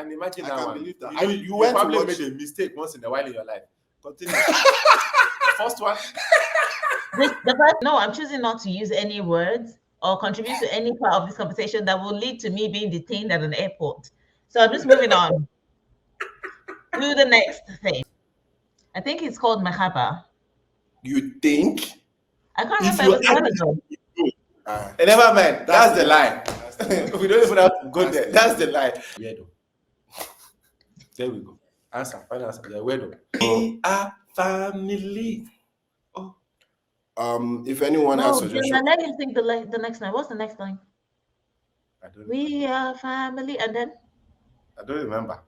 can imagine I that can one. believe that. You went to probably watch. made a mistake once in a while in your life. Continue. The first one. No, I'm choosing not to use any words or contribute to any part of this conversation that will lead to me being detained at an airport. So I'm just moving on to the next thing. I think it's called mahaba. You think? I can't If remember. you It was a while ago. Never mind. That's the lie. We don't even have to go That's there. the That's the lie. Weirdo. There we go. Answer. Final answer. Yeah, weirdo. We are family. If anyone has No, suggestions, let me think the next line. What's the next line? I don't. We are family, and then I don't remember.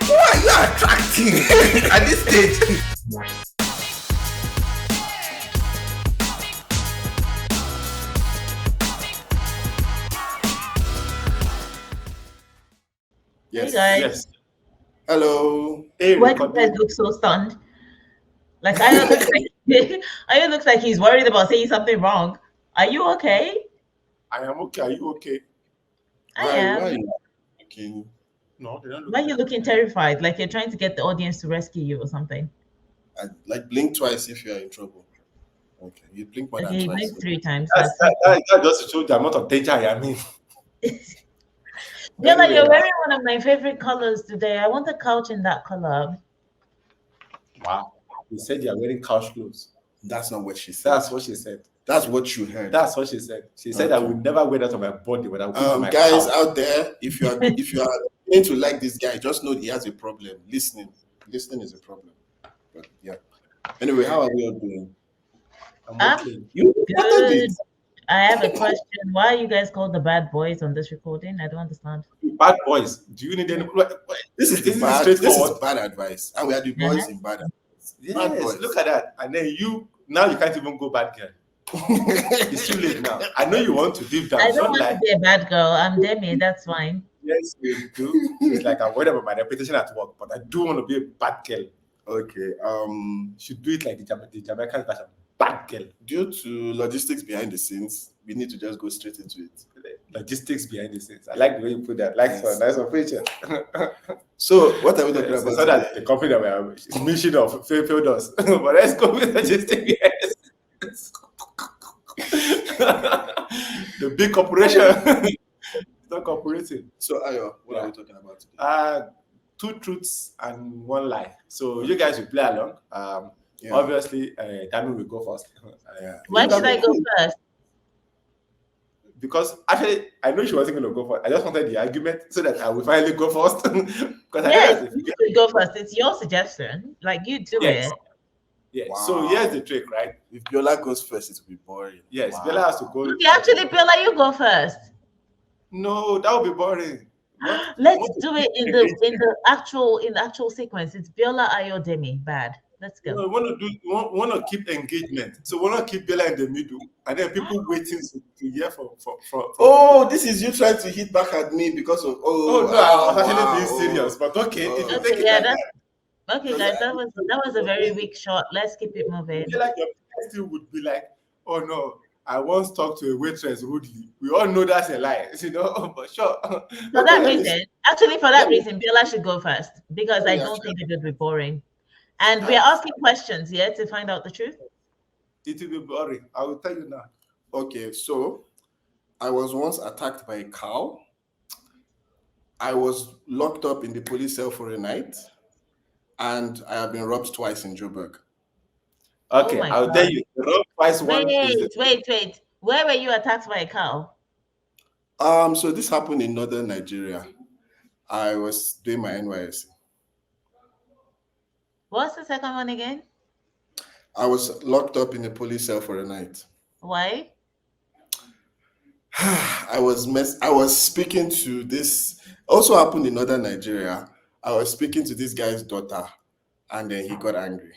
who are you attracting at this stage? Hey guys. Yes. Hello. Hey, Why do you guys look so stunned? Like Ayo looks like Ayo looks like he's worried about saying something wrong. Are you okay? I am okay. Are you okay? I am. Why are you looking? No, they don't look. Why are you looking terrified? Like you're trying to get the audience to rescue you or something? Like blink twice if you are in trouble. Okay, you blink more Okay, than you twice. blink 3 times. That just shows the amount of danger I am in. Bella, Anyway, you're wearing one of my favorite colors today. I want a couch in that color. Wow. You said you are wearing couch clothes. That's not what she said. That's what she said. That's what you heard. That's what she said. She said I would never wear that on my body, but I would put it on my guys couch. out there, if you are going to like this guy, just know he has a problem. Listening is a problem. But yeah. Anyway, how are we all doing? I'm okay. You Good. it. I have a question. Why are you guys called the bad boys on this recording? I don't understand. Bad boys. Do you need any? This is bad advice. And we are the boys in bad advice. Yes, bad boys. Look at that. And then you can't even go bad girl. It's too late now. I know you want to deep down. I don't want to be a bad girl. I'm Demi. That's fine. Yes, you do. It's like I'm worried about my reputation at work, but I do want to be a bad girl. Okay. Should do it like the Jamaican version. Bad girl. Due to logistics behind the scenes, we need to just go straight into it. Logistics behind the scenes. I like the way you put that. Nice of picture. So what are we talking about? So that the company that we are mission of failed us. But let's go with logistics. Yes. The big corporation. It's not cooperating. So Ayo, what are we talking about today? 2 truths and 1 lie. So you guys will play along. Obviously, Dami will go first. Why should I go first? Because actually, I know she wasn't going to go first. I just wanted the argument so that I will finally go first. Yes, you should go first. It's your suggestion. Like you do it. Yeah. Wow. So here's the trick, right? If Biola goes first, it will be boring. Yes, wow. Biola has to go. Okay, actually, Biola, you go first. No, that would be boring. Let's do it in the actual sequence. It's Biola Ayo Demi. Bad. Let's go. No, we want to keep engagement. So we want to keep Bella in the middle, and then people waiting to hear from. Oh, this is you trying to hit back at me because of no, I was actually being serious, but okay. If you take it okay, guys, that was a very weak shot. Let's keep it moving. I feel like your still would be like, oh no, I once talked to a waitress rudely. We all know that's a lie, but sure. For that reason, Biola should go first because I don't think it would be boring. And we are asking questions, to find out the truth. It will be boring. I will tell you now. Okay, so I was once attacked by a cow. I was locked up in the police cell for a night, and I have been robbed twice in Joburg. Okay, I'll tell you. Robbed twice. Wait. Where were you attacked by a cow? So this happened in northern Nigeria. I was doing my NYSC. What's the second one again? I was locked up in a police cell for a night. Why? I was speaking to this. Also happened in northern Nigeria. I was speaking to this guy's daughter, and then he got angry.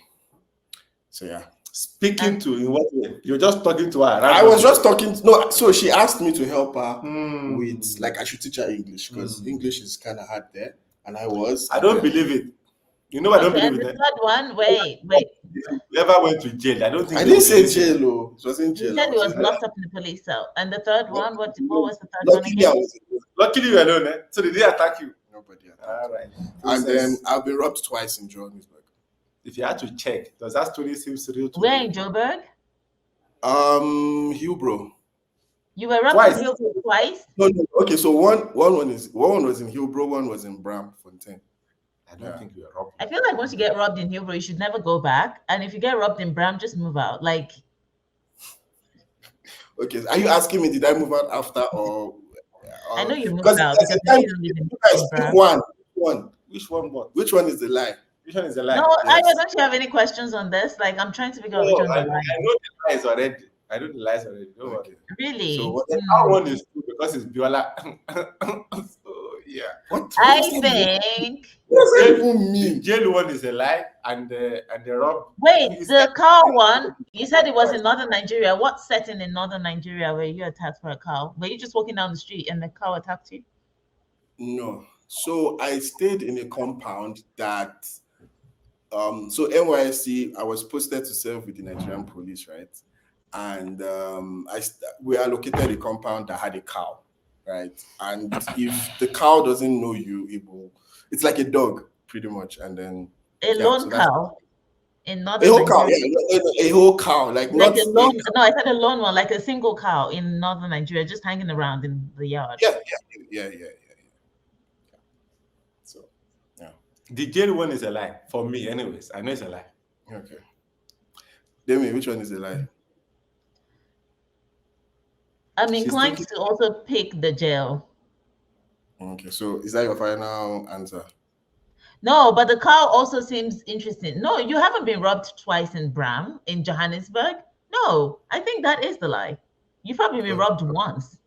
So yeah. Speaking to in what way? You're just talking to her. I was just talking. So she asked me to help her with, like, I should teach her English because English is kind of hard there. And I was. I don't believe it. You know, I don't Okay, believe and the it. third one, wait. You ever went to jail? I don't think I they didn't would say release you. jail, oh. It wasn't You jail. said I he was was in locked up in the police cell. And the third one, what was the third one Luckily, I again? was in Luckily, you're alone. So did they attack you? Nobody attacked All me. right. And then I've been robbed twice in Johannesburg. If you had to check, does that story seem real to Where you? in Joburg? Hillbrow. You were robbed Twice. in Hillbrow twice? No. Okay, so one was in Hillbrow, one was in Braamfontein. I don't think you were robbed. I feel like once you get robbed in Hillbrow, you should never go back. And if you get robbed in Bram, just move out. Like, Okay, are you asking me did I move out after or? I know you moved Because out because you don't live in Bram. one. Which one? What? Which one is the lie? Which one is the lie? No, Yes. Aya, don't you have any questions on this? Like, I'm trying to figure out which one's I the know lie. the lies already. I know the lies already. Don't worry. Really? So That one is true because it's Biola. So yeah. What? I think. What does that even The mean? jail one is a lie, and the rob. Wait, is the cow one, you said it was in northern Nigeria. What setting in northern Nigeria were you attacked for a cow? Were you just walking down the street and the cow attacked you? No. So I stayed in a compound that so NYSC, I was posted to serve with the Nigerian police, right? And we allocated a compound that had a cow, right? And if the cow doesn't know you, it's like a dog, pretty much. And then A lone cow in northern a whole cow, Nigeria. a whole cow, like not a lone. No, I said a lone one, like a single cow in northern Nigeria, just hanging around in the yard. Yeah. So, yeah. The jail one is a lie for me, anyways. I know it's a lie. Okay. Demi, which one is a lie? I'm inclined to also pick the jail. Okay, so is that your final answer? No, but the cow also seems interesting. No, you haven't been robbed twice in Bram, in Johannesburg. No, I think that is the lie. You've probably been robbed once.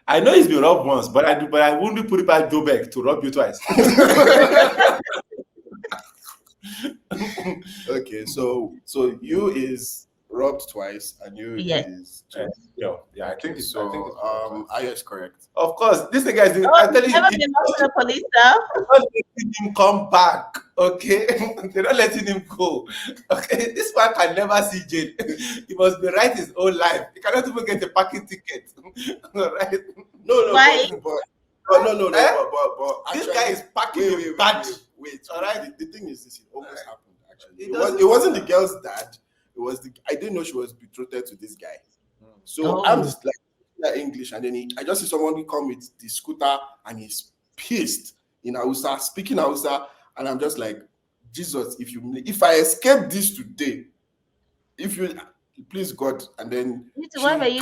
I know he's been robbed once, but I wouldn't put it by Joburg to rob you twice. Okay, so you is robbed twice and you is yeah, I think it's so. I is correct. Of course, this guy is. Oh, I'm telling you, never been lost to the police now. they're not letting him come back. Okay, they're not letting him go. Okay, this man can never see jail. He must be right his whole life. He cannot even get a parking ticket. Right? No. Why? But no. But This actually, guy is packing bad. Wait. All right. The thing is, this it almost happened. Actually, It it wasn't the girl's dad. It was I didn't know she was betrothed to this guy. So I'm just like English, and then I just see someone come with the scooter, and he's pissed in Hausa, speaking Hausa, and I'm just like, Jesus, if I escape this today, please God, and then Why were you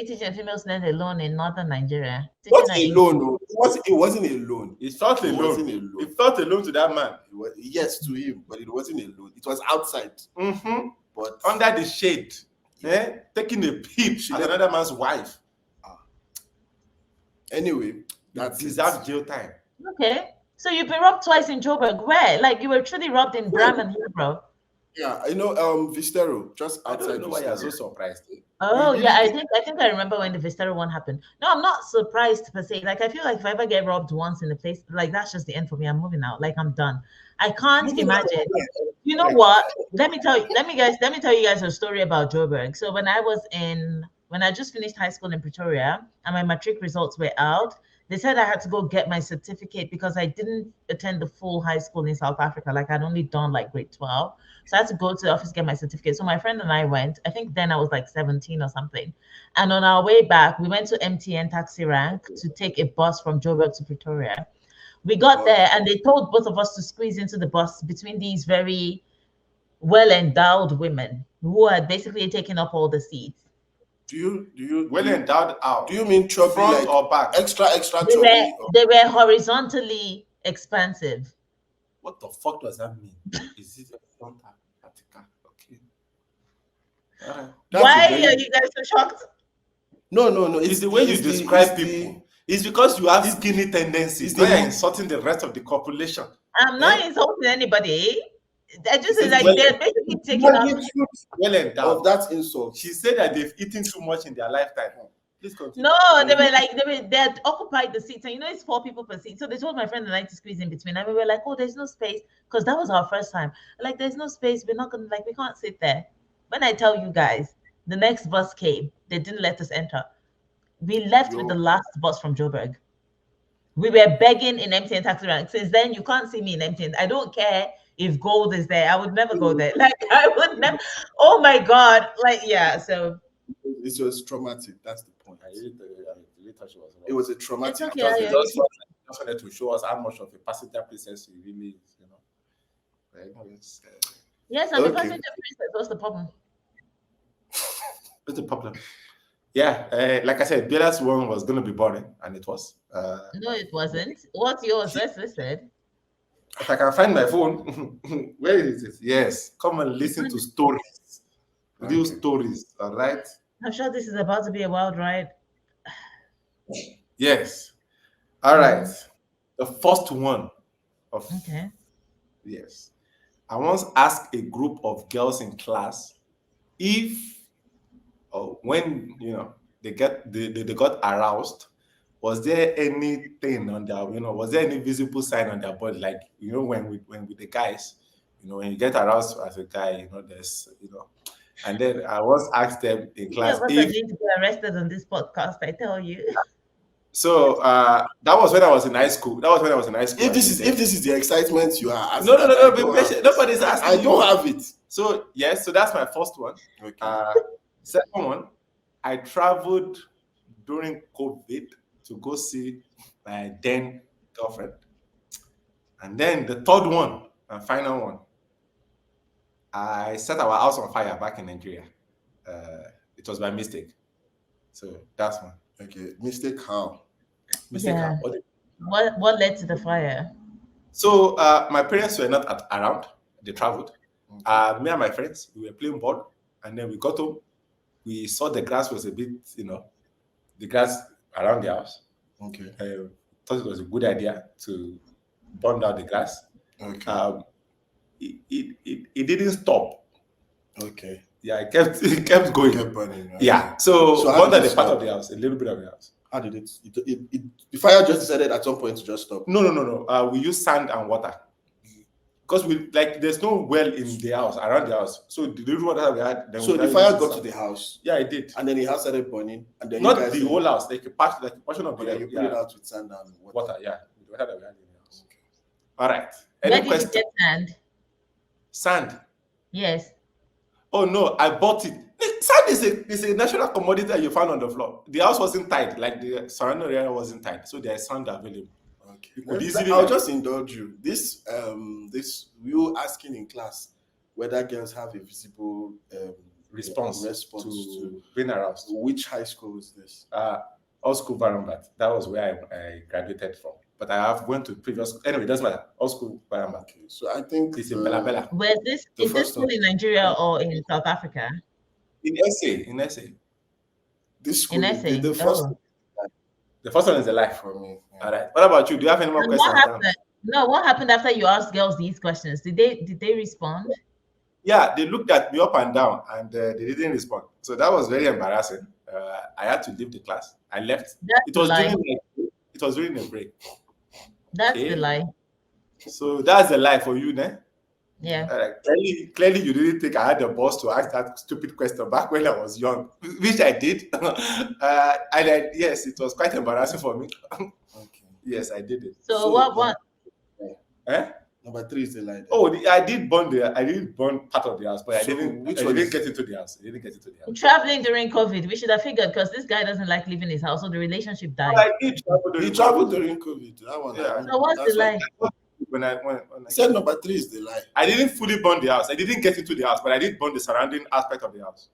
teaching a female student alone in northern Nigeria? Not alone, no. It wasn't alone. It felt alone. It felt alone to that man. Yes, to him, but it wasn't alone. It was outside. Mm-hmm. But under the shade, taking a peep at another man's wife. Anyway, that deserves jail time. Okay, so you've been robbed twice in Joburg. Where? Like you were truly robbed in Bram and Hillbrow. Yeah, I know. Vistero, just outside. I don't know why you're so surprised. Oh yeah, I think I remember when the Vistero one happened. No, I'm not surprised per se. Like I feel like if I ever get robbed once in a place, like that's just the end for me. I'm moving out. Like I'm done. I can't imagine. You know what? Let me tell you guys a story about Joburg. So when I just finished high school in Pretoria and my matric results were out, they said I had to go get my certificate because I didn't attend the full high school in South Africa. Like I'd only done like grade 12. So I had to go to the office to get my certificate. So my friend and I went. I think then I was like 17 or something. And on our way back, we went to MTN taxi rank to take a bus from Joburg to Pretoria. We got there and they told both of us to squeeze into the bus between these very well-endowed women who had basically taken up all the seats. Do you well-endowed out? Do you mean chubby, front like or back? Extra chubby? They were horizontally expansive. What the fuck does that mean? Is it a front article? Okay. Why are you guys so shocked? No. It's the way you describe people. It's because you have skinny tendencies. You're insulting the rest of the population. I'm not insulting anybody. I just say like they're basically taking up well endowed of that insult. She said that they've eaten too much in their lifetime. Please continue. No, they had occupied the seats, and it's 4 people per seat. So they told my friend and I to squeeze in between, and we were like, "Oh, there's no space," because that was our first time. Like, there's no space. We're not gonna we can't sit there. When I tell you guys, the next bus came. They didn't let us enter. We left with the last bus from Joburg. We were begging in MTN taxi rank. Since then, you can't see me in MTN. I don't care if gold is there. I would never go there. Like, I would never. Oh my God. Like, yeah. So it was traumatic. That's the point. It was a traumatic. it's okay. Just wanted to show us how much of a passenger princess he really is, Right? Yes, I'm a passenger princess. What's the problem? What's the problem? Yeah, like I said, Bella's one was going to be boring, and it was. No, it wasn't. What's yours? Let's listen. If I can find my phone, where is it? Yes, come and listen to stories, real stories. All right. I'm sure this is about to be a wild ride. Yes. All right. The first one of yes. I once asked a group of girls in class if when they got aroused, was there anything on their was there any visible sign on their body, like when with the guys, when you get aroused as a guy, there's and then I once asked them in class if are going to be arrested on this podcast, I tell you. So that was when I was in high school. If this is the excitement you are asking, no, be patient. Nobody's asking. I don't have it. So yes, so that's my first one. Okay. Second one, I traveled during COVID to go see my then girlfriend. And then the third one and final one, I set our house on fire back in Nigeria. It was by mistake. So that's one. Okay, mistake how? Mistake how? What led to the fire? So my parents were not around. They traveled. Okay. Me and my friends, we were playing ball, and then we got home. We saw the grass was a bit, the grass around the house. Okay. Thought it was a good idea to burn down the grass. Okay. It didn't stop. Okay. Yeah, it kept going. It kept burning. Right? Yeah. So burned down the part of the house, a little bit of the house. How did it the fire just decided at some point to just stop? No. We used sand and water. Because there's no well in the house, around the house. So the little water we had. So the fire got to the house. Yeah, it did. And then the house started burning. And then not the whole house, like a portion of you put it out with sand and water. Yeah, the water that we had in the house. Okay. All right. Where did you get sand? Sand. Yes. Oh no, I bought it. Sand is a natural commodity that you found on the floor. The house wasn't tied, like the surrounding area wasn't tied, so there's sand available. Okay. I'll just indulge you. This you asking in class whether girls have a visible response to being aroused. Which high school is this? All school Barambat. That was where I graduated from. But I have went to previous. Anyway, it doesn't matter. All school Barambat. Okay. So I think it's in Bella. Where is this school in Nigeria or in South Africa? In SA. This school. In SA. The first. The first one is a lie for me. Yeah. All right. What about you? Do you have any more questions? What happened after you asked girls these questions? Did they respond? Yeah, they looked at me up and down, and they didn't respond. So that was very embarrassing. I had to leave the class. I left. It was during a break. That's the lie. So that's the lie for you, then. Yeah. Clearly, you didn't think I had the balls to ask that stupid question back when I was young, which I did. Yes, it was quite embarrassing for me. Okay. Yes, I did it. So what? Number 3 is the lie. Oh, I did burn part of the house, but I didn't get into the house. Traveling during COVID, we should have figured, because this guy doesn't like leaving his house, so the relationship died. I did travel He traveled during COVID. That one. Yeah. So what's the lie? When I said number 3 is the lie. I didn't fully burn the house. I didn't get into the house, but I did burn the surrounding aspect of the house.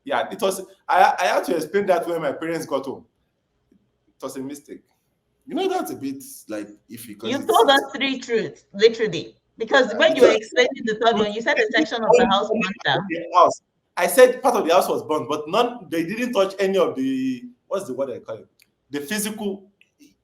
Yeah, it was. I had to explain that when my parents got home. It was a mistake. That's a bit like iffy. You told us 3 truths, literally. Because when you were explaining the third one, you said a section of the house burned down. I said part of the house was burned, but they didn't touch any of the, what's the word I call it? The physical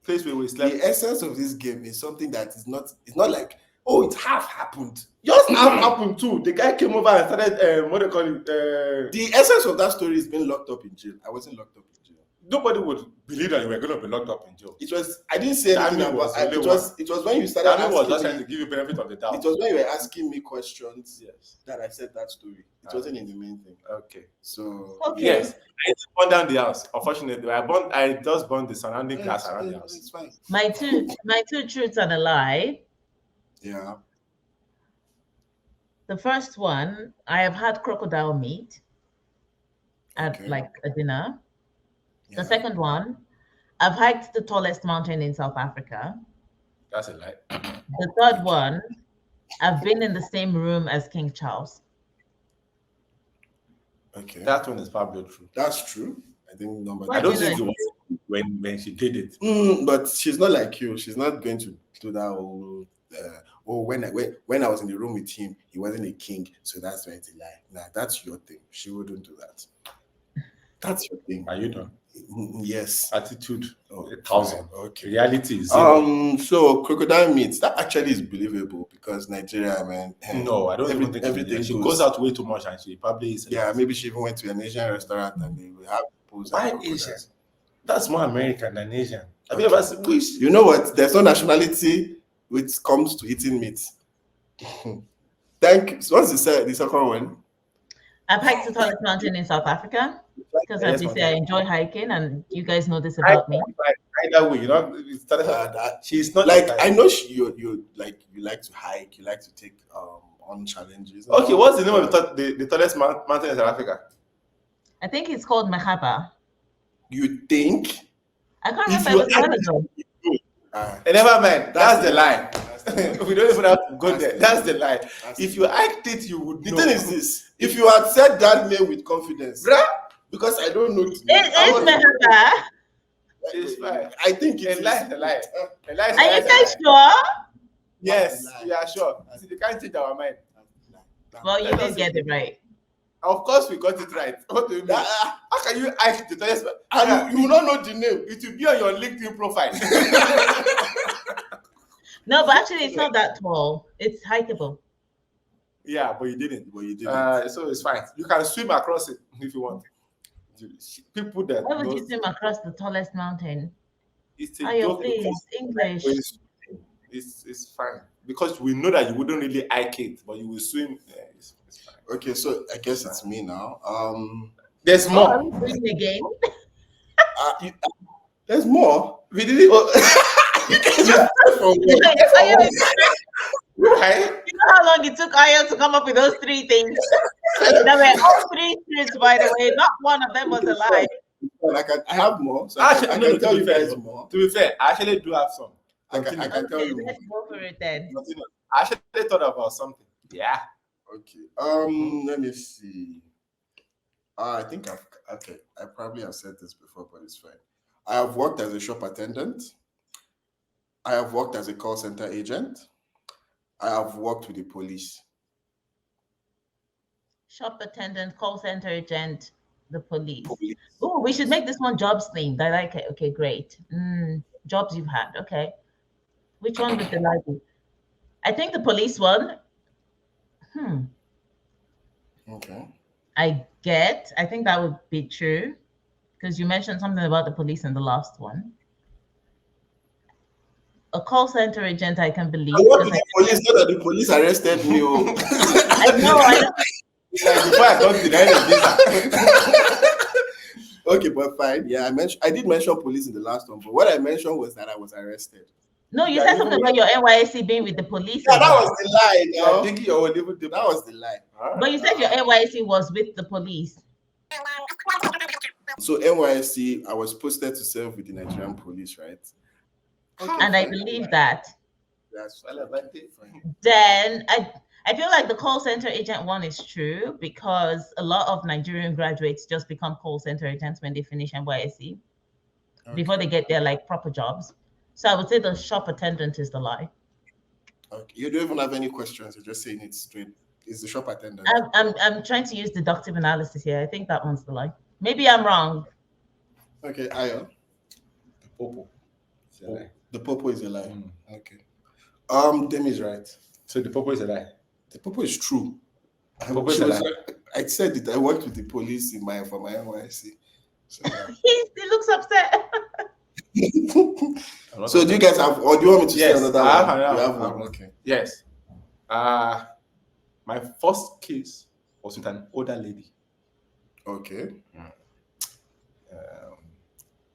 place where we slept. The essence of this game is something that it's not like Oh, it half happened. Yours half happened too. The guy came over and started, what do you call it? The essence of that story is being locked up in jail. I wasn't locked up in jail. Nobody would believe that you were going to be locked up in jail. It was. I didn't say anything Dami about. was It only was. It was when you started Dami was just asking trying me. to give you benefit of the doubt. It was when you were asking me questions Yes. that I said that story. It wasn't in the main thing. Okay. So Okay. Yes. I just burned down the house. Unfortunately, I just burned the surrounding glass around the house. It's fine. My two truths and a lie. Yeah. The first one, I have had crocodile meat at Okay. like a dinner. Yeah. The second one, I've hiked the tallest mountain in South Africa. That's a lie. The third one, I've been in the same room as King Charles. Okay. That one is probably true. That's true. I think number. Why I don't do you think it was when she did it. But she's not like you. She's not going to do that whole. When I was in the room with him, he wasn't a king, so that's why it's a lie. Nah, that's your thing. She wouldn't do that. That's your thing. Are you done? Yes. Attitude. Oh, 1,000. okay. Reality is So crocodile meat, that actually is believable because Nigeria, man. no, I don't even think everything she goes out way too much and she probably is. Yeah, maybe she even went to an Asian restaurant and they will have pose. Why Asian? That's more American than Asian. Have Okay. you ever seen which? You know what? There's no nationality which comes to eating meat. Thank you. So what's the second one? I've hiked the tallest mountain in South Africa because Yes, obviously I enjoy hiking, and you guys know this about me. Either way, you know, it started she's not Like I know you like to hike, you like to take on challenges. Okay, what's the name of the tallest mountain in South Africa? I think it's called Mahaba. You think? I can't If remember. It was you a while ago. Never mind. That's the lie. We don't even have to go That's there. the- That's the lie. that's If the- you hiked it, you would The know. thing is this: if you had said that name with confidence, Bruh, because I don't know. It is Mahaba. it's fine. I think A it's lie, a lie. A lie, Are you guys sure? Yes, Lie. we are sure. See, they can't change our mind. Well, you Let did us- get it right. Of course, we got it right. What do you mean? How can you hike the tallest? And you will not know the name. It will be on your LinkedIn profile. No, but actually, it's not that tall. It's hikeable. Yeah, but you didn't. But you didn't. So it's fine. You can swim across it if you want. People that Why would you knows- swim across the tallest mountain? it's a Ayo, joke please, because English. it's fine because we know that you wouldn't really hike it, but you will swim. Yeah, it's fine. Okay, so I guess it's me now. There's Oh, more. are we doing it again? There's more. We didn't. From where? Ayo, Right? you know how long it took Ayo to come up with those three things? There were all three truths, by the way. Not one of them was a lie. I have more, so I can to tell be you fair, guys more. To be fair, I actually do have some. I can tell Okay, you more. let's go for it then. Continue. I actually thought about something. Yeah. Okay. Let me see. I think I probably have said this before, but it's fine. I have worked as a shop attendant. I have worked as a call center agent. I have worked with the police. Shop attendant, call center agent, the police. Oh, we should make this one jobs themed. I like it. Okay, great. Jobs you've had. Okay. Which one would the lie be? I think the police one. Okay. I think that would be true because you mentioned something about the police in the last one. A call center agent, I can believe. I work with because the police, not that the police arrested me. Oh. I know. Before I got to the end of this. Okay, but fine. Yeah, I did mention police in the last one, but what I mentioned was that I was arrested. No, you said something about your NYSC being with the police. Yeah, that was the lie. No? That That was the lie. But you said your NYSC was with the police. So NYSC, I was posted to serve with the Nigerian police, right? And I believe that. That's fine. Then I feel like the call center agent one is true because a lot of Nigerian graduates just become call center agents when they finish NYSC before they get their like proper jobs. So I would say the shop attendant is the lie. Okay. You don't even have any questions. You're just saying it straight. It's the shop attendant. I'm trying to use deductive analysis here. I think that one's the lie. Maybe I'm wrong. Okay, Ayo. Popo. The popo is a lie. Mm. Okay. Demi's right. So the purple is a lie. The purple is true. Purple is She a was lie. I said it. I worked with the police for my NYC. So, He looks upset. I'm not so do you guys have, or do you want me to say Yes, another I have one? another You have one. one. Okay. Yes. My first case was with an older lady. Okay. Um,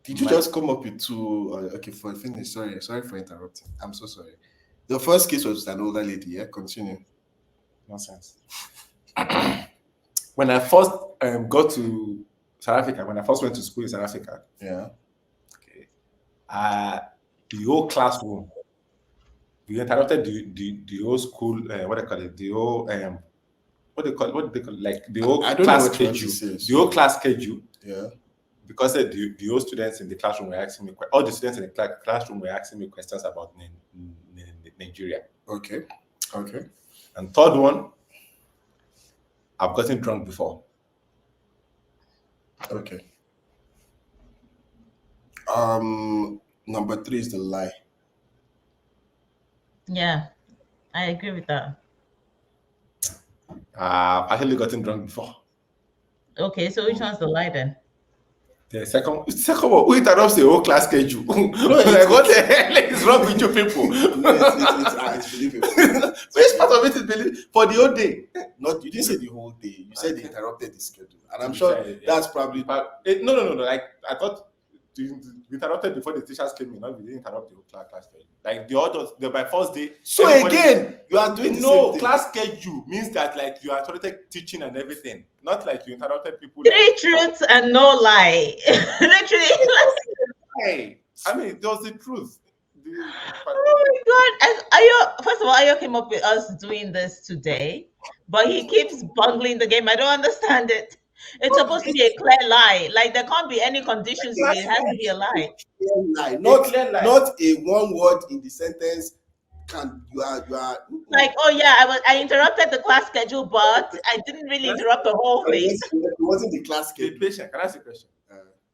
Did you just come up with two? Okay, for finish. Sorry for interrupting. I'm so sorry. The first case was with an older lady. Yeah, continue. Nonsense. When I first got to South Africa, when I first went to school in South Africa, Yeah. okay, the whole classroom, we interrupted the whole school. What they call it? The whole what they call it? Like the whole I don't know class what you want to schedule. say, The whole class schedule. Yeah. Because the whole students in the classroom were asking me, all the students in the classroom were asking me questions about Nigeria. Okay. Okay. And third one, I've gotten drunk before. Okay. Number 3 is the lie. Yeah, I agree with that. I've actually gotten drunk before. Okay, so which one's the lie then? The second one, who interrupts the whole class schedule? No, like, what the hell is wrong with you people? No, it's believable. Which part of it is believable? For the whole day? Not, you didn't say the whole day. You said they interrupted the schedule, and I'm To be sure fair, yeah. that's probably. No. Like, I thought we interrupted before the teachers came in. No, we didn't interrupt the whole class schedule. Like the others, my first day. So again, you are doing the same thing. Class schedule means that like you are started teaching and everything, not like you interrupted people. 3 truths and no lie. Literally. Hey, I mean, it was the truth. Oh my god! As Ayo, first of all, Ayo came up with us doing this today, but he keeps bungling the game. I don't understand it. It's supposed to be a clear lie. Like there can't be any conditions to it. It has to be a lie. Lie. Not a one word in the sentence. You are like, oh yeah, I interrupted the class schedule, but I didn't really interrupt the whole thing. It wasn't the class schedule. Patient, can I ask a question?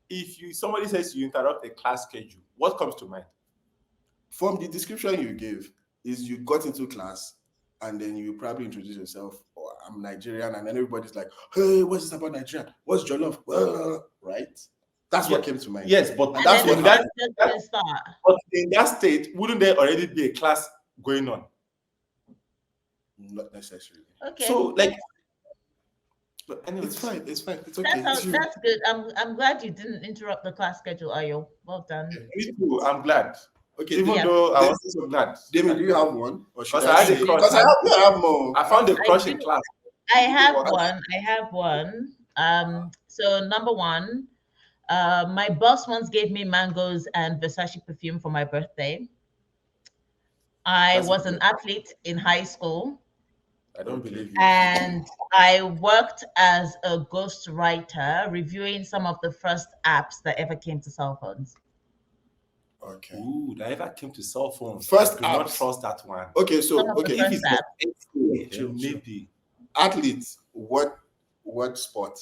If somebody says you interrupt a class schedule, what comes to mind? From the description you gave, is you got into class and then you probably introduce yourself, or I'm Nigerian, and then everybody's like, hey, what's this about Nigeria? What's jollof? Right? That's what came to mind. Yes, but that's what happened. But in that state, wouldn't there already be a class going on? Not necessarily. Okay. So like, but anyway, it's fine. It's okay. That's good. I'm glad you didn't interrupt the class schedule, Ayo. Well done. Me too. I'm glad. Okay. Even though I wasn't so glad. David, do you have one? Because I had a crush. Because I have more. I found a crush in class. I have one. So number 1, my boss once gave me mangoes and Versace perfume for my birthday. I was an athlete in high school. I don't believe you. And I worked as a ghostwriter, reviewing some of the first apps that ever came to cell phones. Okay. Ooh, that ever came to cell phones. First, do not trust that one. Okay, so if it's maybe athletes, what sport?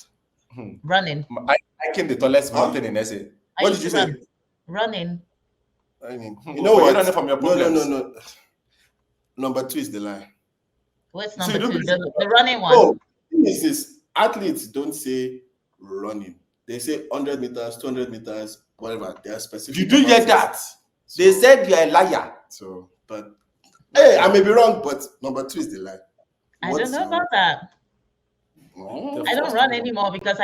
Running. I came the tallest mountain in SA. What did you say? Running. You know what? Running from your problems. No. Number 2 is the lie. What's number 2? The running one. Oh, this is athletes don't say running. They say 100 meters, 200 meters, whatever. They are specific. You do hear that? They said you're a liar. So, but hey, I may be wrong, but number 2 is the lie. I don't know about that. I don't run anymore because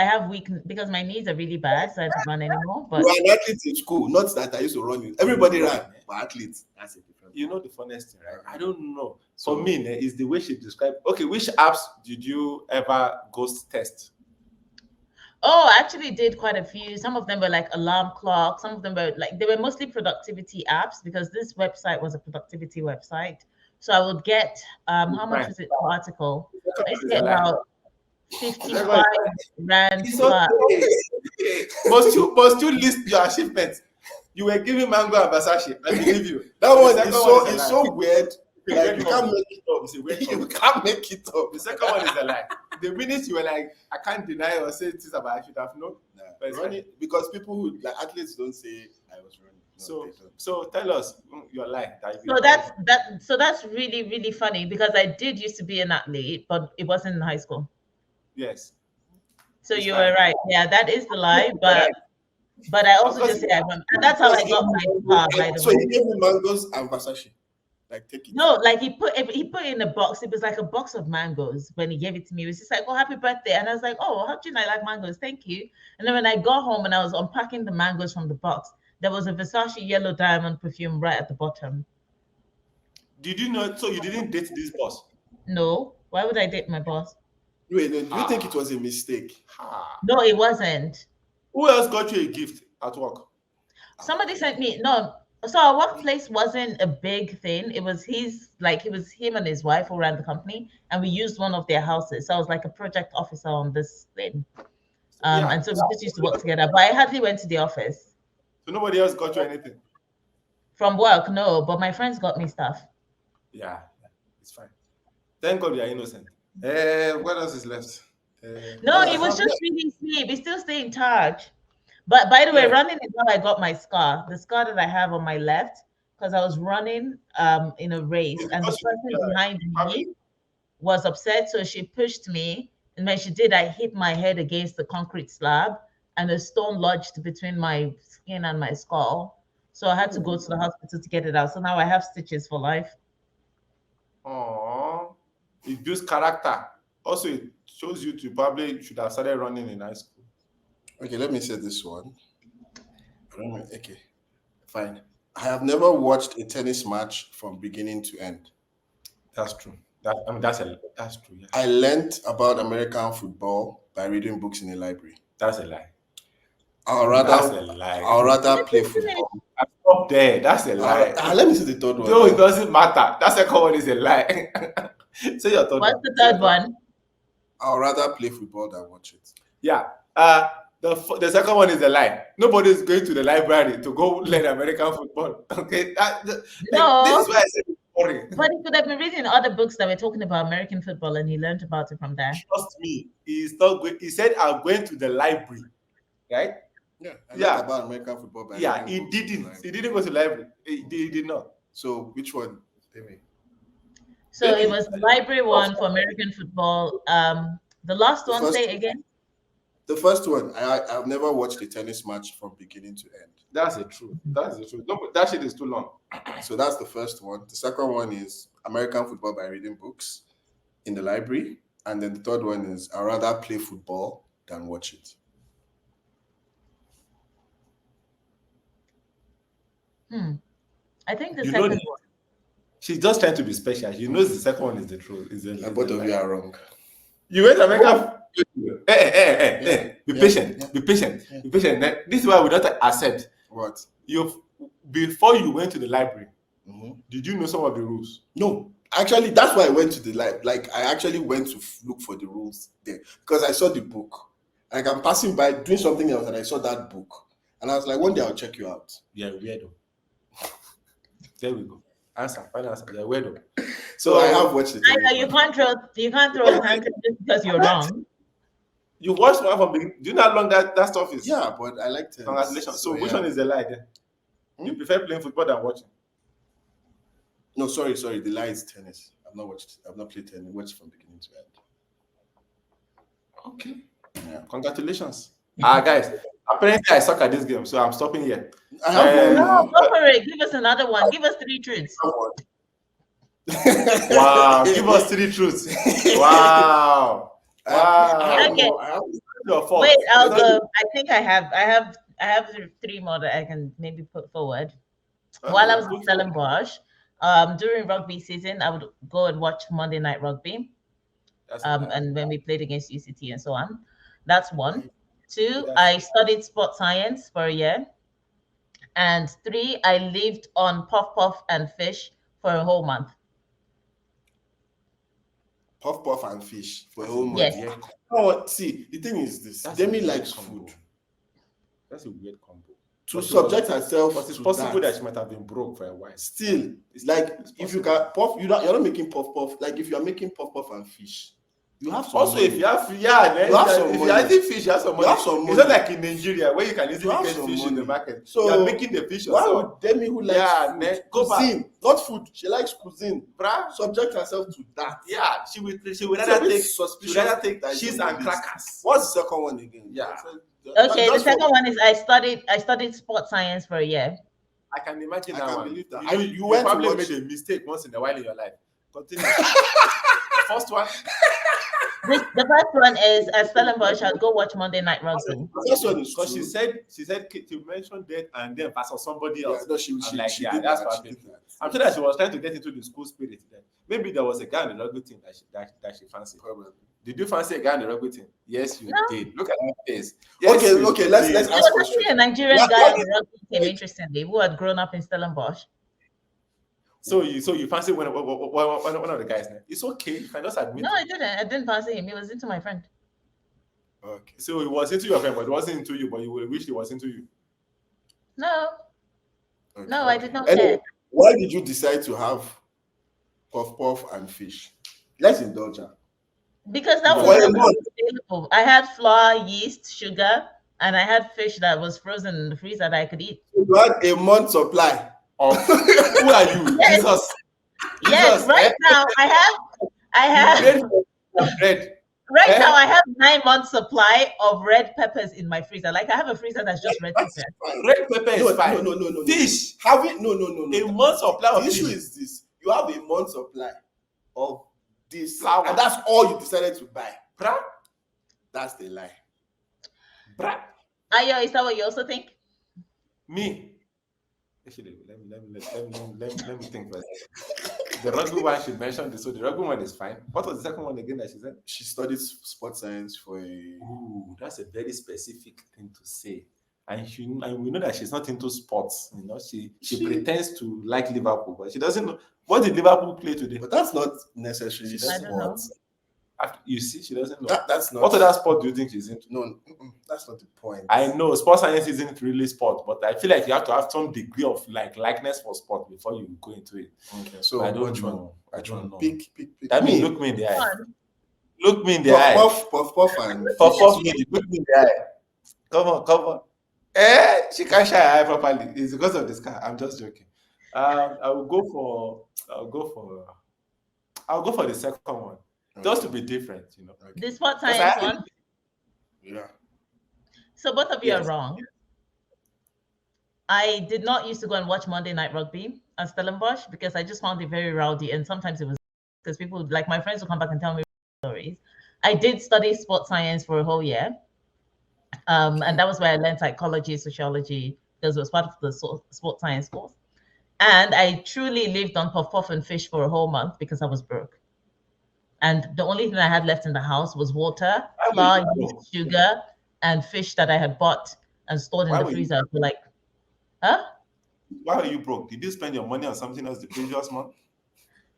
because my knees are really bad, so I don't run anymore. But you are an athlete in school, not that I used to run. Everybody ran, but athletes, that's a different. You know the funniest thing, right? I don't know. For me, is the way she described. Okay, which apps did you ever ghost test? Oh, I actually did quite a few. Some of them were like alarm clocks. Some of them were they were mostly productivity apps because this website was a productivity website. So I would get how much was it per article? I used to get about 55 rand. Must you list your achievements? You were giving mango and Versace. I believe you. That one is so weird. Like, you can't make it up. You can't make it up. The second one is a lie. The minute you were like, I can't deny or say this about I should have known. Running, because people who like athletes don't say I was running. So they don't. so tell us your lie that you So that's really, really funny because I did used to be an athlete, but it wasn't in high school. yes. So It's you fine. were right. Yeah, that is the lie. You're But right. I Of also course, just say I remember. And that's how Because I he gave got me my mangoes, car, by the so he way. gave me mangoes and Versace. Like, take it. No, like he put it in a box. It was like a box of mangoes when he gave it to me. It was just like, "Oh, happy birthday!" And I was like, "Oh, how do you know I like mangoes? Thank you." And then when I got home and I was unpacking the mangoes from the box, there was a Versace yellow diamond perfume right at the bottom. did you know? So you didn't date this boss? No, why would I date my boss? Wait, no, do you think it Ah, was a mistake? ah. No, it wasn't. Who else got you a gift at work? Somebody sent me no. So our workplace wasn't a big thing. It was him and his wife who ran the company, and we used one of their houses. So I was like a project officer on this thing. Yeah. And so we just used to work together. But I hardly went to the office. So nobody else got you anything. From work, no, but my friends got me stuff. Yeah, it's fine. Thank God you are innocent. What else is left? No, I it was have just really sweet. We still stay in touch. But by the way, Yeah. running is how I got my scar. The scar that I have on my left, because I was running in a race, It's and the because person behind you me was upset, so she pushed me. And when she did, I hit my head against the concrete slab, and a stone lodged between my skin and my skull. So I had to go to the hospital to get it out. So now I have stitches for life. oh, it builds character. Also, it shows you to probably should have started running in high school. Okay, let me say this one. I don't know. Okay, fine. I have never watched a tennis match from beginning to end. That's true. That's true. Yeah. I learned about American football by reading books in a library. That's a lie. I'll That's a rather lie. I'll rather Let play me finish. football. Stop there. That's a lie. Let me see the third one. No, it doesn't matter. That second one is a lie. Say your third What's one. the Say your third one? I'll rather play football than watch it. Yeah. The second one is a lie. Nobody is going to the library to go learn American football. Okay. Like this is No, why I said it's boring. but he could have been reading other books that were talking about American football, and he learned about it from there. Trust me. He's not going. He said I'm going to the library. Right? Yeah, I Yeah. learned about American football by Yeah, reading he books in the didn't. library. He didn't go to the library. He did not. So which one? Tell me. So Maybe it was the library one for American football. The last The one, first say it again. The first one, I've never watched a tennis match from beginning to end. That's the truth. That's the truth. No, but that shit is too long. So that's the first one. The second one is American football by reading books in the library. And then the third one is I'd rather play football than watch it. I think the You know second the- one. She's just trying to be special. She knows the second one is the truth. And both of you are wrong. You went to America. Be Yeah. patient. Yeah. Be patient. Yeah. Be patient. This is why we don't accept. What? Before you went to the library, Mhm. did you know some of the rules? No. Actually, that's why I went to the Like, I actually went to look for the rules there because I saw the book. Like, I'm passing by doing something else and I saw that book. And I was like, one day I'll check you out. Yeah, weirdo. There we go. Answer. Final answer. Yeah, weirdo. So I have watched it. I know you can't throw a tantrum just because you're wrong. You watched one from beginning. Do you know how long that stuff is? Yeah, but I like tennis. Congratulations. So which yeah. one is the lie then? You prefer playing football than watching? No, sorry. The lie is tennis. I've not played tennis. Watched from beginning to end. Okay. Yeah. Congratulations. Guys, apparently I suck at this game, so I'm stopping here. I have No, go for it. Give us another one. Give us 3 truths. one. Wow, give us 3 truths. Wow. Wow. Okay. Your fault. Wait, I'll go. I think I have 3 more that I can maybe put forward. While I was in Stellenbosch, during rugby season, I would go and watch Monday Night Rugby. And when we played against UCT and so on. That's 1. 2, I studied sports science for a year. And 3, I lived on puff puff and fish for a whole month. Puff and fish for a whole month. Yes. Yeah. Oh, see, the thing is this. Demi likes food. That's a weird combo. To subject herself, but it's possible that she might have been broke for a while. Still, it's like if you can puff, you're not making puff. Like if you are making puff and fish, You have some Also, money. if you have You have some if money. you're eating fish, you have some You money. have some It's money. not like in Nigeria where you can You easily have get some fish in the money. market. So You're making the fish why yourself. would Demi, who likes Yeah, food, go back. cuisine, not food, she likes cuisine, Bruh. subject herself to that? Yeah, she would It's rather a bit take suspicious cheese that it's and on the list. crackers. What's the second one again? Yeah. Okay, the Just for- second one is I studied sports science for a year. I can imagine I that can one. believe that. You know, And you you went to probably watch- made a mistake once in a while in your life. Continue. The first one. The first one is at Stellenbosch. I'd go watch Monday Night Rugby. The first one is Because true. she said you mentioned that and then versus somebody Yeah, else. no, she I'm like, she yeah, did that's that. She perfect. did that. I'm sure that she was trying to get into the school spirit then. Maybe there was a guy in the rugby team that she fancied. Probably. Did you fancy a guy in the rugby team? Yes, you No. did. Look at that face. Okay, let's There ask was questions. actually a Nigerian Why- guy why on the did- rugby team, interestingly, who had grown up in Stellenbosch. So you fancy one of the guys now. It's okay. You can just admit No, it. I didn't. I didn't fancy him. He was into my friend. Okay. So he was into your friend, but he wasn't into you, but you would wish he was into you. No, Okay. no, I did not Anyway, care. why did you decide to have puff puff and fish? Let's indulge her. Because that was Why what not? was available. I had flour, yeast, sugar, and I had fish that was frozen in the freezer that I could eat. You had a month supply. Of who are you? Yes. Jesus. Yes, Jesus, right now I have bread. right Eh? now I have 9 months supply of red peppers in my freezer. Like I have a freezer that's just red That's pepper. fine. Red pepper is No, fine. no. Fish. Having no. A month supply of The issue fish. is this: you have a month supply of this Flour. and that's all you decided to buy. Bruh. That's the lie. Bruh. Ayo, is that what you also think? Me. Actually, let me think first. The rugby one she mentioned this, so the rugby one is fine. What was the second one again that she said? She studied sports science for a. Ooh, that's a very specific thing to say. And we know that she's not into sports. You know, she pretends to like Liverpool, but she doesn't know what did Liverpool play today. But that's not necessarily I don't know. sports. You see, she doesn't know. That's not. What other sport do you think she's into? No, that's not the point. I know sports science isn't really sport, but I feel like you have to have some degree of likeness for sport before you go into it. Okay, so I don't which one? know. I don't know. Pick. That means Me. look me in the eye. Fun. Look me in the eye. Puff and Puff me, look me in the eye. Come on. She can't shine her eye properly. It's because of this car. I'm just joking. I'll go for the second one. Just to be different, you know. The sports Because science I- one. Yeah. So both of you Yes. are wrong. I did not used to go and watch Monday Night Rugby at Stellenbosch because I just found it very rowdy, and sometimes it was because people like my friends would come back and tell me stories. I did study sports science for a whole year, and that was where I learned psychology, sociology, because it was part of the sports science course. And I truly lived on puff puff and fish for a whole month because I was broke. And the only thing I had left in the house was water, flour, yeast, sugar, and fish that I had bought and stored in Why the were you freezer for like, huh? Why are you broke? Did you spend your money on something else the previous month?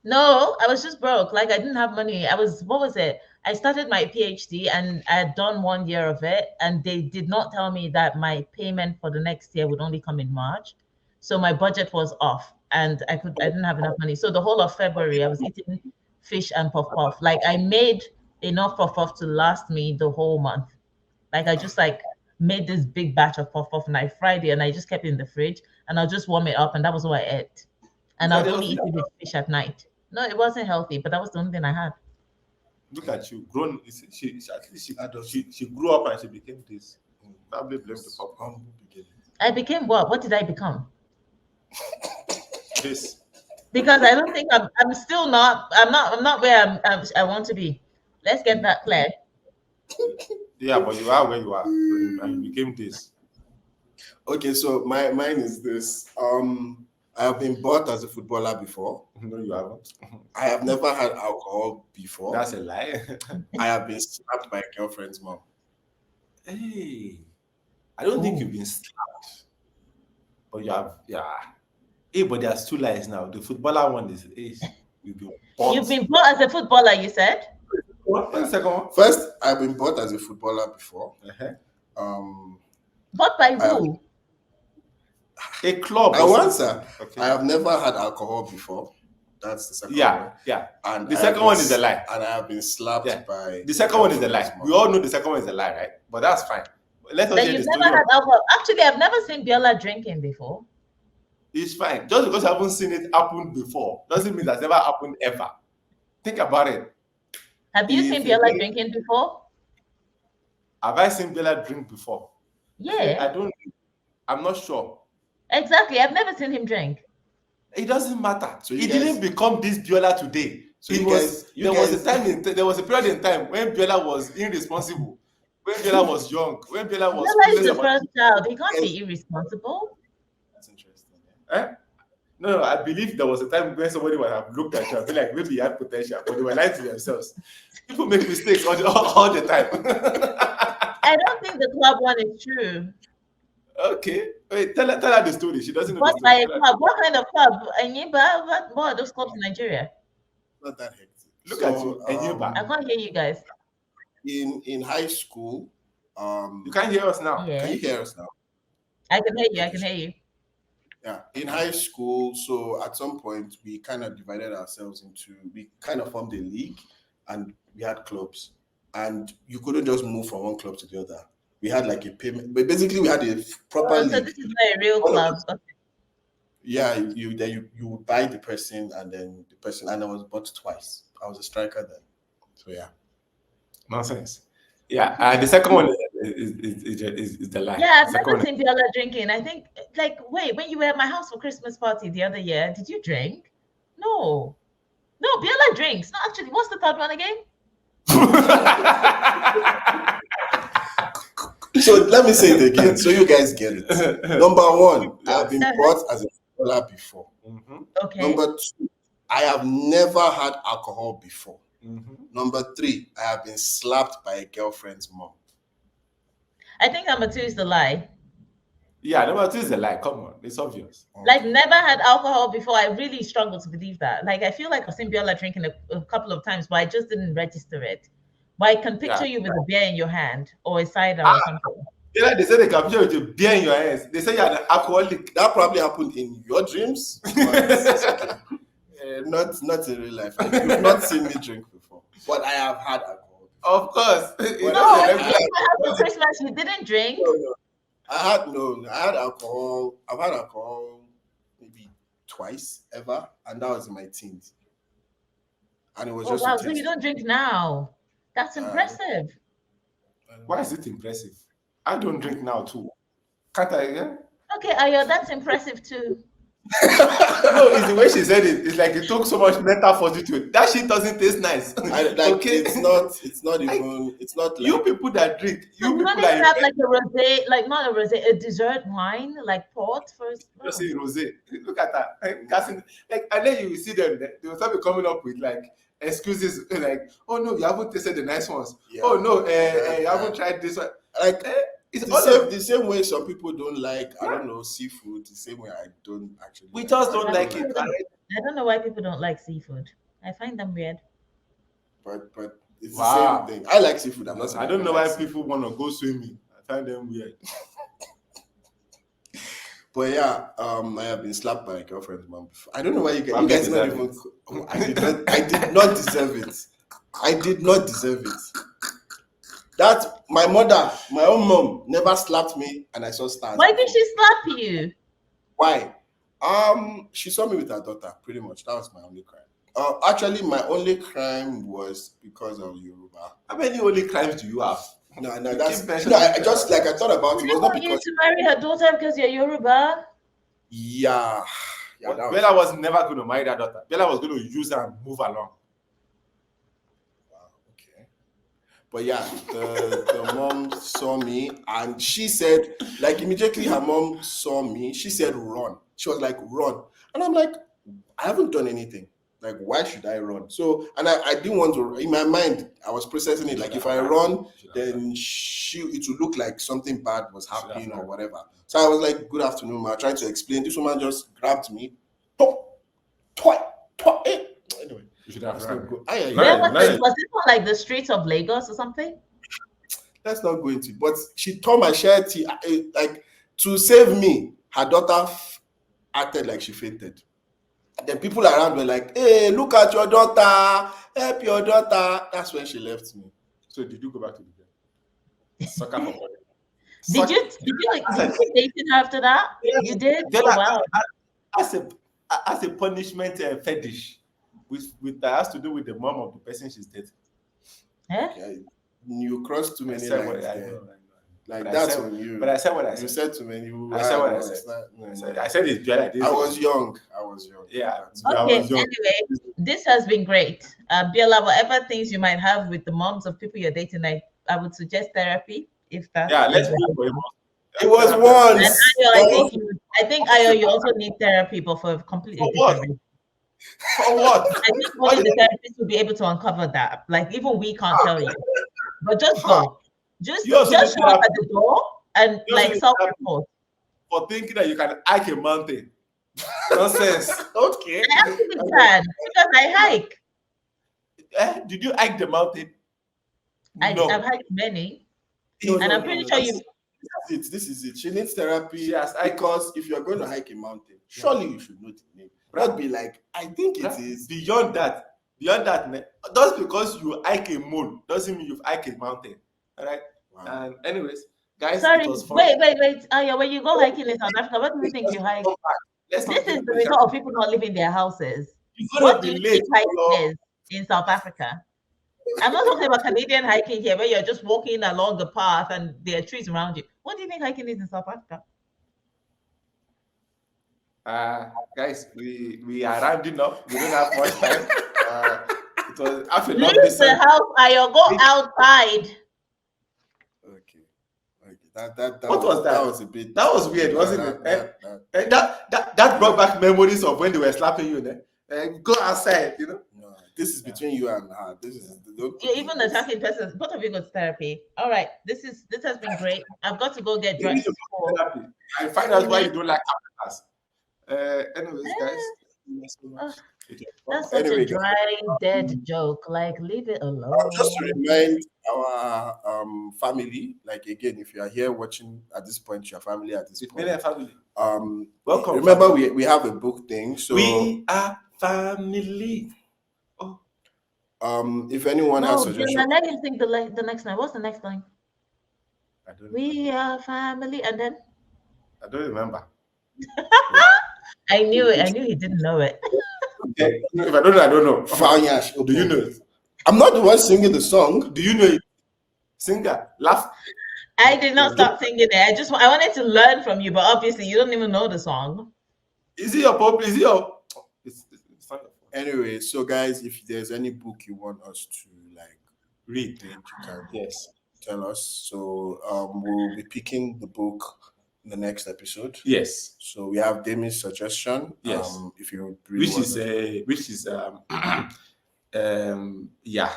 No, I was just broke. Like I didn't have money. What was it? I started my PhD and I had done 1 year of it, and they did not tell me that my payment for the next year would only come in March. So my budget was off and I didn't have enough money. So the whole of February I was eating fish and puff puff. Like I made enough puff puff to last me the whole month. Like I just made this big batch of puff puff and I fried it and I just kept it in the fridge and I'll just warm it up and that was what I ate. And Is I'd that only eat healthy? it with fish at night. No, it wasn't healthy, but that was the only thing I had. Look at you, grown. At least she grew up and she became this. Probably blame the pop. Humble beginning. I became what? What did I become? This. Because I don't think I'm still not. I'm not where I want to be. Let's get that clear. Yeah, but you are where you are, and you became this. Okay, so mine is this. I have been bought as a footballer before. No, you haven't. I have never had alcohol before. That's a lie. I have been slapped by a girlfriend's mom. Hey, I don't think you've been slapped, but you have. Yeah. Hey, but there's two lies now. The footballer one is you've been bought. You've been bought as a footballer, you said? What's the second one? First, I've been bought as a footballer before. Uh-huh. Bought by who? A club. I will answer. Okay. I have never had alcohol before. That's the second Yeah, one. yeah. And The second one is a lie. And I have been slapped Yeah. by. The second one is a girlfriend's lie. mom. We all know the second one is a lie, right? But that's fine. Let us That hear the you've story. never had alcohol. Actually, I've never seen Biola drinking before. It's fine. Just because you haven't seen it happen before doesn't mean that's never happened ever. Think about it. Have you seen Biola drinking before? Have I seen Bella drink before? Yeah. I'm not sure. Exactly. I've never seen him drink. It doesn't matter. So he didn't become this Biola today. So there was a period in time when Biola was irresponsible, when Biola was young, when Biola was Biola is clueless the about first child. He can't be irresponsible. That's interesting. Eh? No, I believe there was a time when somebody would have looked at you and be like, maybe he had potential, but they were lying to themselves. People make mistakes all the time. I don't think the club one is true. Okay. Wait, tell her the story. She doesn't know What the by story. a club? What kind of club? What are those clubs in Nigeria? Not that hectic. Look at you, I can't hear you guys. In high school, you can't hear us now. Yeah. Can you hear us now? I can hear you. I can hear you. Yeah, in high school, so at some point we kind of divided ourselves we kind of formed a league, and we had clubs, and you couldn't just move from one club to the other. We had like a payment, but basically we had a proper league. So this is not a real club. Okay. Yeah, you would buy the person, and then the person, and I was bought twice. I was a striker then, so yeah. Nonsense. Yeah, and the second one is the lie. Yeah, I've The second never one seen Biola drinking. I think, wait, when you were at my house for Christmas party the other year, did you drink? No, Biola drinks. No, actually, what's the third one again? So let me say it again, so you guys get it. Number one, I've been bought as a footballer before. Mm-hmm. Okay. Number two, I have never had alcohol before. Mm-hmm. Number three, I have been slapped by a girlfriend's mom. I think number two is the lie. Yeah, number two is a lie. Come on, it's obvious. Like, never had alcohol before. I really struggle to believe that. Like, I feel like I've seen Biola drinking a couple of times, but I just didn't register it. But I can picture you with a beer in your hand or a cider or something. Yeah, they say they can picture with a beer in your hands. They say you're an alcoholic. That probably happened in your dreams, but not in real life. You've not seen me drink before, but I have had alcohol. Of course. For Christmas you didn't drink. No. I had alcohol. I've had alcohol maybe twice ever, and that was in my teens. And it was just. Wow, so you don't drink now. That's impressive. Why is it impressive? I don't drink now too. Can't I? Yeah? Okay, Ayo, that's impressive too. No, it's the way she said it. It's like it took so much mental fortitude. That shit doesn't taste nice. Okay, it's not even. It's not like you people that drink. You people don't that have like a rosé, like not a rosé, a dessert wine, like port first. Just say rosé. Look at that. Like, and then you will see them. They will start be coming up with like excuses, like, oh no, you haven't tasted the nice ones. Yeah. Oh no, you haven't tried this one. Like it's the same way some people don't like, I don't know, seafood. The same way I don't actually. We just don't like it. I don't know why people don't like seafood. I find them weird. But it's the same thing. I like seafood. I'm not. I don't know why people want to go swimming. I find them weird. But yeah, I have been slapped by a girlfriend's mom before. I don't know why you guys not even. I did not deserve it. I did not deserve it. That my mother, my own mom, never slapped me, and I saw stars. Why did she slap you? Why? She saw me with her daughter. Pretty much, that was my only crime. Actually, my only crime was because of Yoruba. How many only crimes do you have? No, that's I just like I thought about it. She want you to marry her daughter because you're Yoruba. Yeah. Bella was never going to marry that daughter. Bella was going to use her and move along. But yeah, the mom saw me and she said, like immediately her mom saw me, she said, run. She was like, run. And I'm like, I haven't done anything. Like, why should I run? So, and I didn't want to, in my mind, I was processing it. Like, if I run, then it would look like something bad was happening or whatever. So I was like, good afternoon, ma. Trying to explain. This woman just grabbed me. Anyway. You should have run. Was it on like the streets of Lagos or something? Let's not go into it. But she tore my shirt. Like, to save me, her daughter acted like she fainted. The people around were like, "Hey, look at your daughter. Help your daughter." That's when she left me. So did you go back to the girl? Sucker for money. Did you keep dating her after that? You did? Then Oh wow. as a punishment fetish, with that has to do with the mom of the person she's dating. Eh? Yeah, you crossed too I many said what lines I there. know. Like But that's I said, on you. But I said what I You said. said too many. I said what I No, said. it's not- no, I said it's like this. I was young. Yeah. Okay. I was young. Anyway, this has been great. Biola, whatever things you might have with the moms of people you're dating, I would suggest therapy if that's Yeah, let's available. go for it. It was And once. Ayo, I think Ayo, you also need therapy, but for a completely For what? different reason. For what? I think only the therapist will be able to uncover that. Like even we can't tell you. But just go. Just You also need show up therapy. at the door and You also like need self-report. for thinking that you can hike a mountain. Nonsense. Okay. I actually can because I hike. Did you hike the mountain? I've hiked many. No, And I'm pretty sure you. This is it. She needs therapy. She has because if you're going to hike a mountain, surely you should know the name. Not be like, I think it is. Beyond that, just because you hike a mole doesn't mean you've hiked a mountain. All right. Wow. And anyways, guys, Sorry, it was fun. wait. Aya, when you go hiking in South Africa, what do you think you hike? This is the result of people not leaving their houses. What do you think hiking is in South Africa? I'm not talking about Canadian hiking here, where you're just walking along the path and there are trees around you. What do you think hiking is in South Africa? Guys, we are rounding up. We don't have much time. It was after Leave the house, Ayo, go outside. Okay. That What was that? That was a bit. That was weird, wasn't it? That brought back memories of when they were slapping you. Go outside, you know. No, this is between you and her. This is Even the talking person. Both of you go to therapy. All right, this has been great. I've got to go get dressed. I find out why you don't like Africans. Anyways, guys. That's such a dry, dead joke. Like, leave it alone. Just to remind our family, like again, if you are here watching at this point, your family at this point, family. Welcome. Remember, we have a book thing. So we are family. Oh. If anyone has suggestions, let him think the next line. What's the next line? I don't we are family, and then I don't remember. I knew it. I knew he didn't know it. Okay. If I don't know, I don't know. Fanyash, do you know it? I'm not the one singing the song. Do you know it? Singer, laugh. I did not stop singing it. I wanted to learn from you, but obviously you don't even know the song. Is it your problem? Is it your? It's not your fault. Anyway, so guys, if there's any book you want us to like read, you can tell us. So we'll be picking the book in the next episode. Yes. So we have Demi's suggestion. Yes. If you really yeah,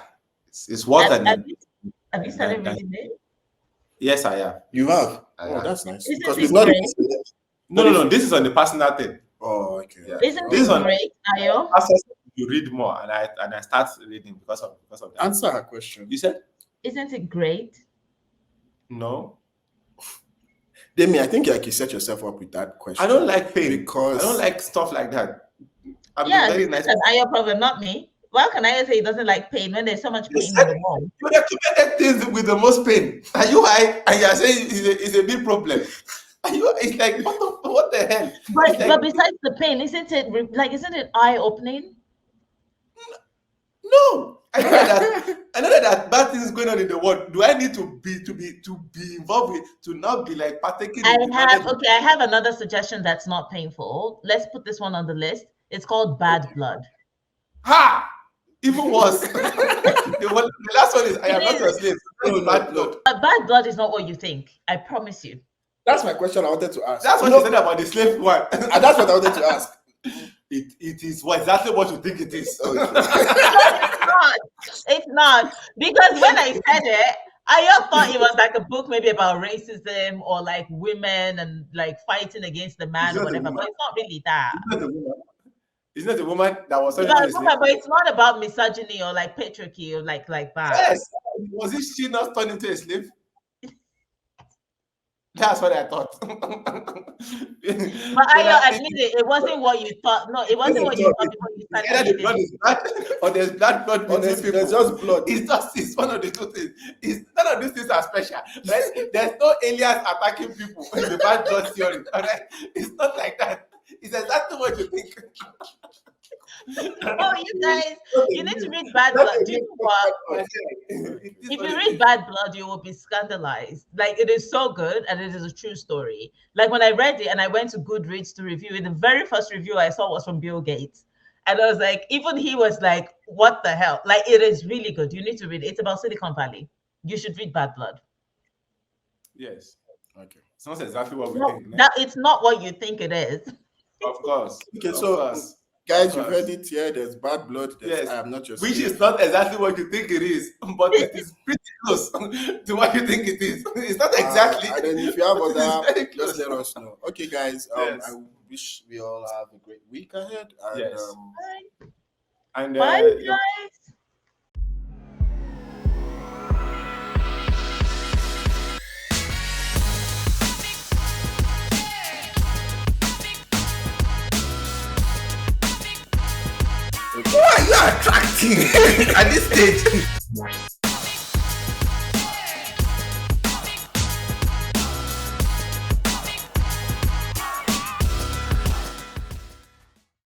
it's what have you started reading it? Yes, I have. You have? That's nice. Because we've not. No. This is on the personal thing. Oh, okay. Yeah. Isn't this great, Ayo? You read more, and I start reading because of that. Answer her question. You said? Isn't it great? No. Demi, I think you set yourself up with that question. I don't like pain because I don't like stuff like that. Very nice. That's Ayo problem, not me. Why can I say he doesn't like pain when there's so much pain in the world? You documented things with the most pain. Are you high? And you're saying it's a big problem. It's like what the hell? But besides the pain, isn't it eye-opening? No. I know that bad things going on in the world. Do I need to be involved with to not be like partaking? I have another suggestion that's not painful. Let's put this one on the list. It's called Bad Blood. Ha! Even worse. The last one is I am not a slave. Bad blood. But bad blood is not what you think. I promise you. That's my question I wanted to ask. That's what you said about the slave one. And that's what I wanted to ask. It is exactly what you think it is. No, it's not. Because when I said it, I thought it was like a book maybe about racism or like women and like fighting against the man or whatever. But it's not really that. Isn't that the woman that was? But it's not about misogyny or like patriarchy or like that. Yes. Was she not turned into a slave? That's what I thought. But I admit it wasn't what you thought. No, it wasn't what you thought before you started Either the reading blood it. is bad or there's blood Or between people. there's just blood. It's one of the two things. None of these things are special. Right? There's no aliens attacking people in the bad blood theory. All right? It's not like that. It's exactly what you think. Oh, you guys, you need to read Bad Blood. Do you know what? If you read Bad Blood, you will be scandalized. Like, it is so good, and it is a true story. Like, when I read it and I went to Goodreads to review it, the very first review I saw was from Bill Gates. And I was like, even he was like, what the hell? Like, it is really good. You need to read it. It's about Silicon Valley. You should read Bad Blood. Yes. Okay. It's not exactly what we No, think. that it's not what you think it is. Of course. Okay, Of so course. guys, you've heard it here. There's bad blood. There's Yes. I am not your Which slave. is not exactly what you think it is, but it is pretty close to what you think it is. It's not exactly. And then if you have It's other, very just close. let us know. Okay, guys. Yes. I wish we all have a great week ahead. And Yes. And Bye, yeah. guys. Who are you attracting at this stage?